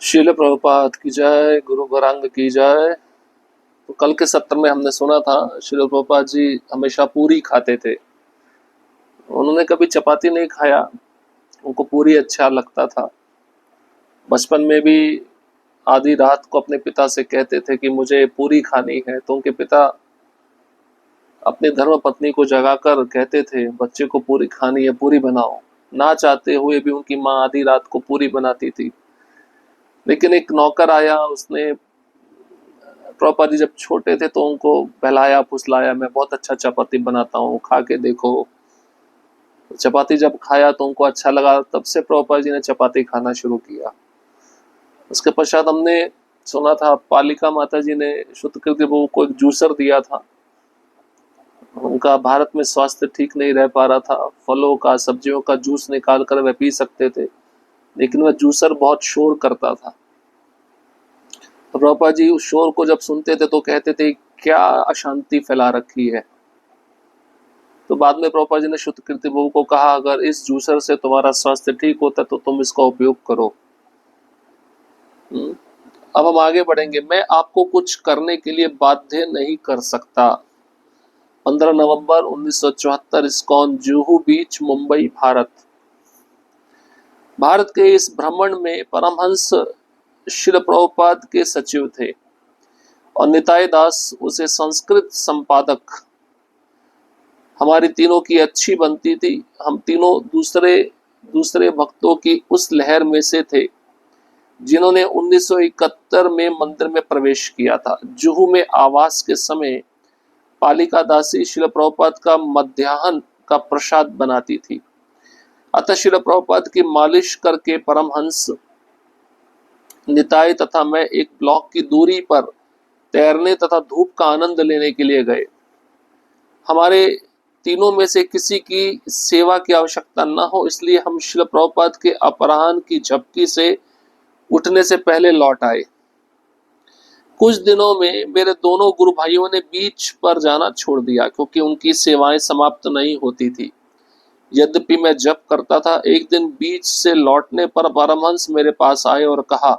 शील प्रभुपाद की जय, गुरु गौरांग की जय। तो कल के सत्र में हमने सुना था शील प्रभुपाद जी हमेशा पूरी खाते थे। उन्होंने कभी चपाती नहीं खाया, उनको पूरी अच्छा लगता था। बचपन में भी आधी रात को अपने पिता से कहते थे कि मुझे पूरी खानी है, तो उनके पिता अपनी धर्म पत्नी को जगाकर कहते थे बच्चे को पूरी खानी है, पूरी बनाओ। ना चाहते हुए भी उनकी माँ आधी रात को पूरी बनाती थी। लेकिन एक नौकर आया, उसने प्रभुपाद जी जब छोटे थे तो उनको बहलाया फुसलाया, मैं बहुत अच्छा चपाती बनाता हूँ, खा के देखो। चपाती जब खाया तो उनको अच्छा लगा, तब से प्रभुपाद जी ने चपाती खाना शुरू किया। उसके पश्चात हमने सुना था पालिका माता जी ने शुद्धकीर्ति बहू को एक जूसर दिया था। उनका भारत में स्वास्थ्य ठीक नहीं रह पा रहा था, फलों का सब्जियों का जूस निकाल कर वह पी सकते थे, लेकिन वह जूसर बहुत शोर करता था। तो प्रभुपाद जी उस शोर को जब सुनते थे तो कहते थे क्या अशांति फैला रखी है। तो बाद में प्रभुपाद जी ने शुद्धकीर्ति बहू को कहा अगर इस जूसर से तुम्हारा स्वास्थ्य ठीक होता तो तुम इसका उपयोग करो। अब हम आगे बढ़ेंगे। मैं आपको कुछ करने के लिए बाध्य नहीं कर सकता। 15 नवंबर 1974, इस्कॉन, जुहू बीच, मुंबई, भारत। भारत के इस भ्रमण में परमहंस श्रील प्रभुपाद के सचिव थे और निताई दास उसे संस्कृत संपादक। हमारी तीनों की अच्छी बनती थी। हम तीनों दूसरे दूसरे भक्तों की उस लहर में से थे जिन्होंने 1971 में मंदिर में प्रवेश किया था। जुहू में आवास के समय पालिका दासी श्रील प्रभुपाद का मध्याह्न का प्रसाद बनाती थी। अतः श्रील प्रभुपाद की मालिश करके परमहंस, निताई तथा मैं एक ब्लॉक की दूरी पर तैरने तथा धूप का आनंद लेने के लिए गए। हमारे तीनों में से किसी की सेवा की आवश्यकता न हो, इसलिए हम श्रील प्रभुपाद के अपराह्न की झपकी से उठने से पहले लौट आए। कुछ दिनों में मेरे दोनों गुरु भाइयों ने बीच पर जाना छोड़ दिया क्योंकि उनकी सेवाएं समाप्त नहीं होती थी। यद्यपि मैं जप करता था, एक दिन बीच से लौटने पर परमहंस मेरे पास आए और कहा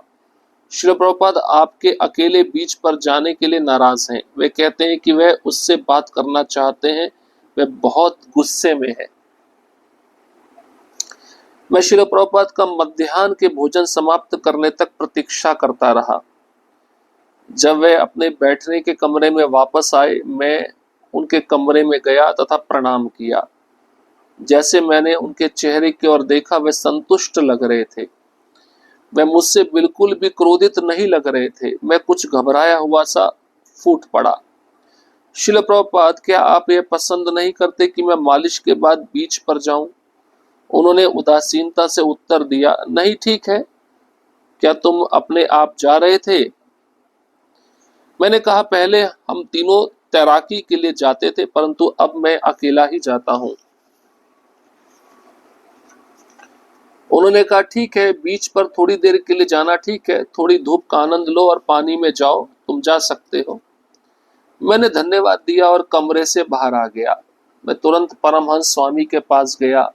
श्रील प्रभुपाद आपके अकेले बीच पर जाने के लिए नाराज हैं। वे कहते हैं कि वह उससे बात करना चाहते हैं, वे बहुत गुस्से में है। मैं श्रील प्रभुपाद का मध्याह्न के भोजन समाप्त करने तक प्रतीक्षा करता रहा। जब वे अपने बैठने के कमरे में वापस आए, मैं उनके कमरे में गया तथा प्रणाम किया। जैसे मैंने उनके चेहरे की ओर देखा, वे संतुष्ट लग रहे थे। वे मुझसे बिल्कुल भी क्रोधित नहीं लग रहे थे। मैं कुछ घबराया हुआ सा फूट पड़ा। श्रील प्रभुपाद, क्या आप ये पसंद नहीं करते कि मैं मालिश के बाद बीच पर जाऊं? उन्होंने उदासीनता से उत्तर दिया, नहीं, ठीक है। क्या तुम अपने आप जा रहे थे? मैंने कहा, पहले हम तीनों तैराकी के लिए जाते थे, परंतु अब मैं अकेला ही जाता हूं। उन्होंने कहा, ठीक है, बीच पर थोड़ी देर के लिए जाना ठीक है, थोड़ी धूप का आनंद लो और पानी में जाओ, तुम जा सकते हो। मैंने धन्यवाद दिया और कमरे से बाहर आ गया। मैं तुरंत परमहंस स्वामी के पास गया।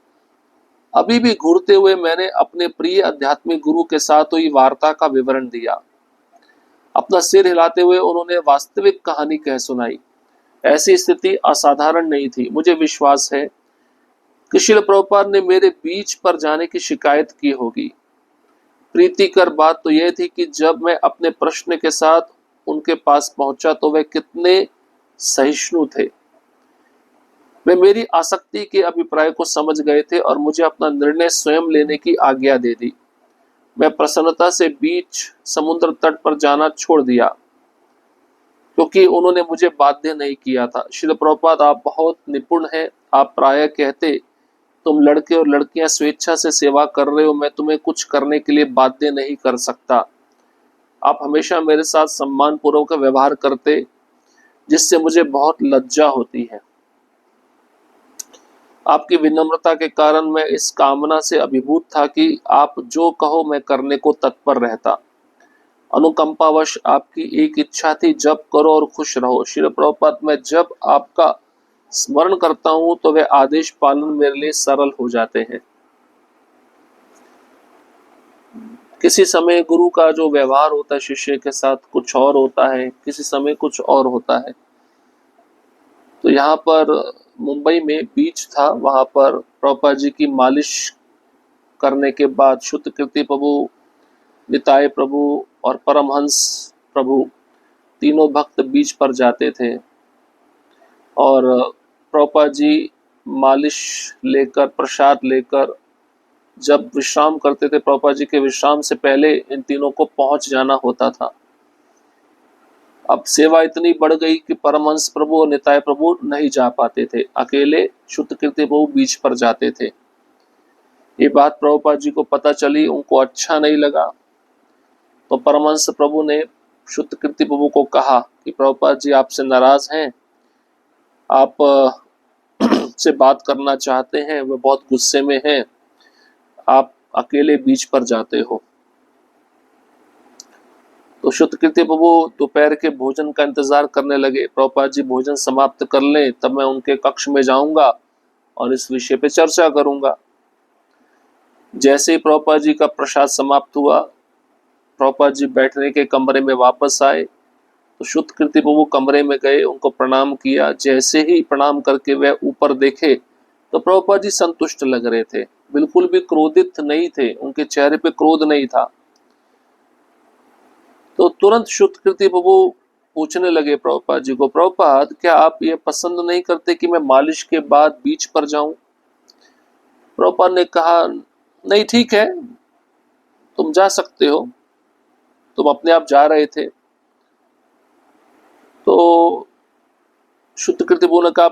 अभी भी घूरते हुए मैंने अपने प्रिय आध्यात्मिक गुरु के साथ हुई वार्ता का विवरण दिया। अपना सिर हिलाते हुए उन्होंने वास्तविक कहानी कह सुनाई। ऐसी स्थिति असाधारण नहीं थी। मुझे विश्वास है कि श्रील प्रभुपाद ने मेरे बीच पर जाने की शिकायत की होगी। प्रीतिकर बात तो यह थी कि जब मैं अपने प्रश्न के साथ उनके पास पहुंचा तो वे कितने सहिष्णु थे। वे मेरी आसक्ति के अभिप्राय को समझ गए थे और मुझे अपना निर्णय स्वयं लेने की आज्ञा दे दी। मैं प्रसन्नता से बीच समुद्र तट पर जाना छोड़ दिया क्योंकि उन्होंने मुझे बाध्य नहीं किया था। श्रील प्रभुपाद, आप बहुत निपुण हैं। आप प्रायः कहते, तुम लड़के और लड़कियां स्वेच्छा से सेवा कर रहे हो, मैं तुम्हें कुछ करने के लिए बाध्य नहीं कर सकता। आप हमेशा मेरे साथ सम्मान पूर्वक व्यवहार करते, जिससे मुझे बहुत लज्जा होती है। आपकी विनम्रता के कारण मैं इस कामना से अभिभूत था कि आप जो कहो मैं करने को तत्पर रहता। अनुकंपावश आपकी एक इच्छा थी, जप करो और खुश रहो। श्री प्रभुपाद, मैं जब आपका स्मरण करता हूं तो वे आदेश पालन मेरे लिए सरल हो जाते हैं। किसी समय गुरु का जो व्यवहार होता है शिष्य के साथ कुछ और होता है, किसी समय कुछ और होता है। तो यहाँ पर मुंबई में बीच था, वहां पर प्रभुपाद जी की मालिश करने के बाद शुद्ध कीर्ति प्रभु, निताय प्रभु और परमहंस प्रभु तीनों भक्त बीच पर जाते थे और प्रभुपाद जी मालिश लेकर, प्रसाद लेकर जब विश्राम करते थे, प्रभुपाद जी के विश्राम से पहले इन तीनों को पहुंच जाना होता था। अब सेवा इतनी बढ़ गई कि परमहंस प्रभु और निताय प्रभु नहीं जा पाते थे, अकेले शुद्ध कीर्ति प्रभु बीच पर जाते थे। ये बात प्रभुपाद जी को पता चली, उनको अच्छा नहीं लगा। तो परमहंस प्रभु ने शुद्ध कीर्ति प्रभु को कहा कि प्रभुपाद जी आपसे नाराज हैं, आप से बात करना चाहते हैं, वे बहुत गुस्से में हैं, आप अकेले बीच पर जाते हो। तो शुद्ध कीर्ति प्रभु दोपहर के भोजन का इंतजार करने लगे, प्रभुपाद जी भोजन समाप्त कर लें तब मैं उनके कक्ष में जाऊंगा और इस विषय पे चर्चा करूंगा। जैसे ही प्रभुपाद जी का प्रसाद समाप्त हुआ, प्रभुपाद जी बैठने के कमरे में वापस आए तो शुद्ध कीर्ति प्रभु कमरे में गए, उनको प्रणाम किया। जैसे ही प्रणाम करके वह ऊपर देखे तो प्रभुपाद जी संतुष्ट लग रहे थे, बिल्कुल भी क्रोधित नहीं थे, उनके चेहरे पे क्रोध नहीं था। तो तुरंत शुद्ध कीर्ति प्रभु पूछने लगे प्रभुपाद जी को, प्रभुपाद क्या आप ये पसंद नहीं करते कि मैं मालिश के बाद बीच पर जाऊं? प्रभुपाद ने कहा नहीं, ठीक है, तुम जा सकते हो, तुम अपने आप जा रहे थे। तो शुद्ध कीर्ति प्रभु ने कहा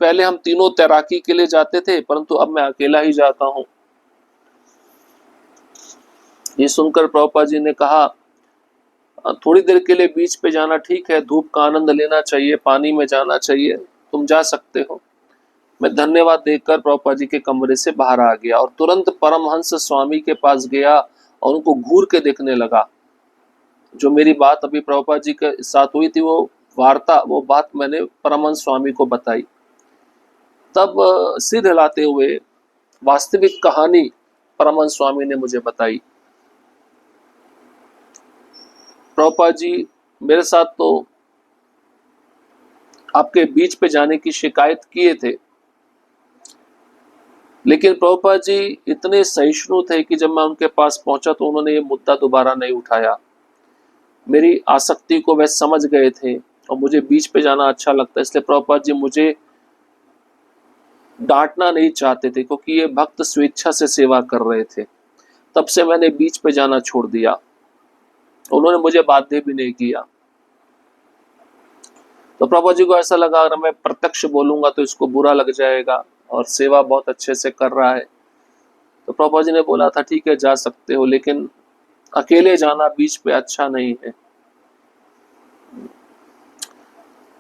पहले हम तीनों तैराकी के लिए जाते थे, परंतु अब मैं अकेला ही जाता हूं। ये सुनकर प्रभुपाद जी ने कहा थोड़ी देर के लिए बीच पे जाना ठीक है, धूप का आनंद लेना चाहिए, पानी में जाना चाहिए, तुम जा सकते हो। मैं धन्यवाद देकर प्रभुपाद जी के कमरे से बाहर आ गया और तुरंत परमहंस स्वामी के पास गया और उनको घूर के देखने लगा। जो मेरी बात अभी प्रभुपाद जी के साथ हुई थी, वो बात मैंने परमहंस स्वामी को बताई। तब सिर हिलाते हुए वास्तविक कहानी परमहंस स्वामी ने मुझे बताई। प्रभुपाद जी मेरे साथ तो आपके बीच पे जाने की शिकायत किए थे, लेकिन प्रभुपाद जी इतने सहिष्णु थे कि जब मैं उनके पास पहुंचा तो उन्होंने ये मुद्दा दोबारा नहीं उठाया। मेरी आसक्ति को वह समझ गए थे और मुझे बीच पे जाना अच्छा लगता है, इसलिए प्रभुपाद जी मुझे डांटना नहीं चाहते थे, क्योंकि ये भक्त स्वेच्छा से सेवा कर रहे थे। तब से मैंने बीच पे जाना छोड़ दिया, उन्होंने मुझे बाध्य भी नहीं किया। तो प्रभुपाद जी को ऐसा लगा अगर मैं प्रत्यक्ष बोलूंगा तो इसको बुरा लग जाएगा और सेवा बहुत अच्छे से कर रहा है। तो प्रभुपाद जी ने बोला था ठीक है जा सकते हो, लेकिन अकेले जाना बीच पे अच्छा नहीं है।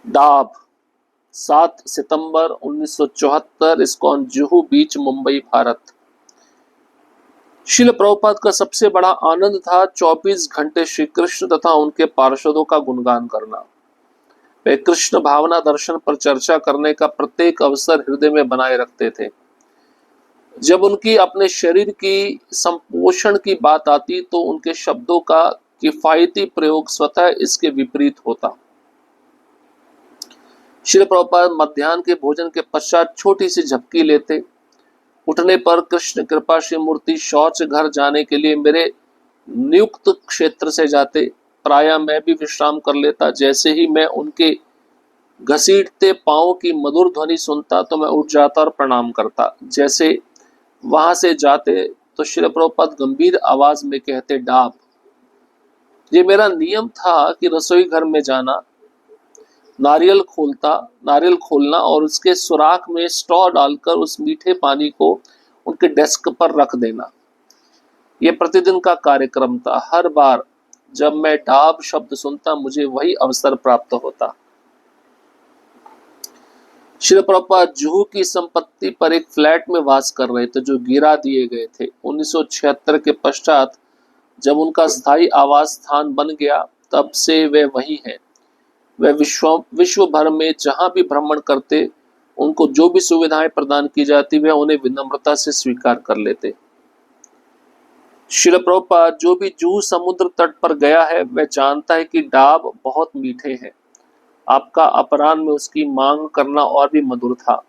डाब 7 सितंबर 1974, इस्कॉन जुहू बीच, मुंबई, भारत। श्रील प्रभुपाद का सबसे बड़ा आनंद था 24 घंटे श्री कृष्ण तथा उनके पार्षदों का गुणगान करना। वे कृष्ण भावना दर्शन पर चर्चा करने का प्रत्येक अवसर हृदय में बनाए रखते थे। जब उनकी अपने शरीर की संपोषण की बात आती तो उनके शब्दों का किफायती प्रयोग स्वतः इसके विपरीत होता। श्री प्रभुपाद मध्याह्न के भोजन के पश्चात छोटी सी झपकी लेते। उठने पर कृष्ण कृपा श्री मूर्ति शौच घर जाने के लिए मेरे नियुक्त क्षेत्र से जाते। प्रायः मैं भी विश्राम कर लेता। जैसे ही मैं उनके घसीटते पांव की मधुर ध्वनि सुनता तो मैं उठ जाता और प्रणाम करता। जैसे वहां से जाते तो श्री प्रभुपाद गंभीर आवाज में कहते डाब। ये मेरा नियम था कि रसोई घर में जाना, नारियल खोलना और उसके सुराख में स्ट्रॉ डालकर उस मीठे पानी को उनके डेस्क पर रख देना। यह प्रतिदिन का कार्यक्रम था। हर बार जब मैं डाब शब्द सुनता मुझे वही अवसर प्राप्त होता। श्री प्रभुपाद जुहू की संपत्ति पर एक फ्लैट में वास कर रहे थे जो गिरा दिए गए थे। 1976 के पश्चात जब उनका स्थायी आवास स्थान बन गया तब से वे वही हैं। वे विश्व भर में जहां भी भ्रमण करते उनको जो भी सुविधाएं प्रदान की जाती वे उन्हें विनम्रता से स्वीकार कर लेते। श्रील प्रभुपाद, जो भी जूह समुद्र तट पर गया है वह जानता है कि डाब बहुत मीठे हैं। आपका अपराह्न में उसकी मांग करना और भी मधुर था।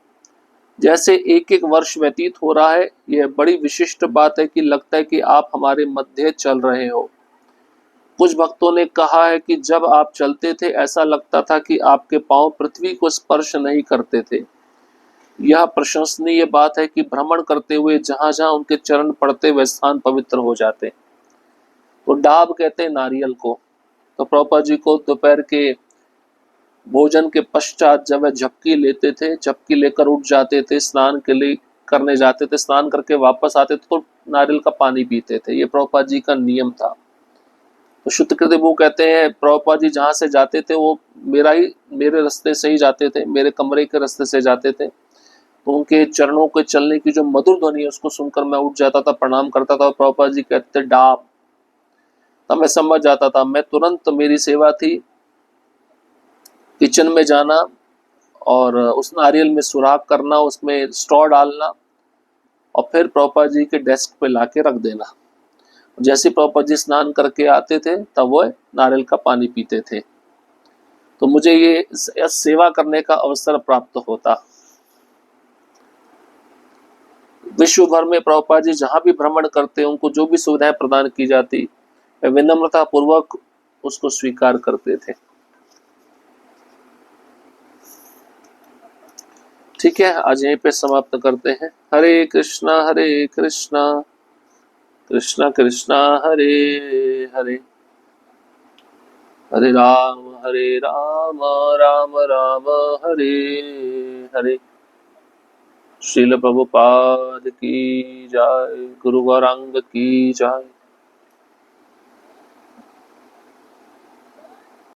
जैसे एक एक वर्ष व्यतीत हो रहा है, यह बड़ी विशिष्ट बात है कि लगता है कि आप हमारे मध्य चल रहे हो। कुछ भक्तों ने कहा है कि जब आप चलते थे ऐसा लगता था कि आपके पांव पृथ्वी को स्पर्श नहीं करते थे। यह प्रशंसनीय बात है कि भ्रमण करते हुए जहां जहां उनके चरण पड़ते वह स्थान पवित्र हो जाते। तो डाब कहते हैं नारियल को। तो प्रभुपाद जी को दोपहर के भोजन के पश्चात जब वह झपकी लेते थे, झपकी लेकर उठ जाते थे, स्नान के लिए करने जाते थे, स्नान करके वापस आते थे तो नारियल का पानी पीते थे। ये प्रभुपाद जी का नियम था। तो शुद्धकृत वो कहते हैं प्रभुपाद जी जहाँ से जाते थे वो मेरे रास्ते से ही जाते थे, मेरे कमरे के रास्ते से जाते थे। तो उनके चरणों के चलने की जो मधुर ध्वनि है उसको सुनकर मैं उठ जाता था, प्रणाम करता था। प्रभुपाद जी कहते थे डाब। तब मैं समझ जाता था। मैं तुरंत, मेरी सेवा थी किचन में जाना और उस नारियल में सुराख करना, उसमें स्ट्रॉ डालना और फिर प्रभुपाद जी के डेस्क पे लाके रख देना। जैसे प्रभुपाद जी स्नान करके आते थे तब वो नारियल का पानी पीते थे। तो मुझे ये सेवा करने का अवसर प्राप्त होता। विश्व भर में प्रभुपाद जी जहां भी भ्रमण करते उनको जो भी सुविधाएं प्रदान की जाती वे विनम्रता पूर्वक उसको स्वीकार करते थे। ठीक है, आज यहीं पे समाप्त करते हैं। हरे कृष्णा कृष्णा कृष्णा हरे हरे, हरे राम राम राम हरे हरे। श्रील प्रभुपाद की जय, गुरु गौरांग की जय।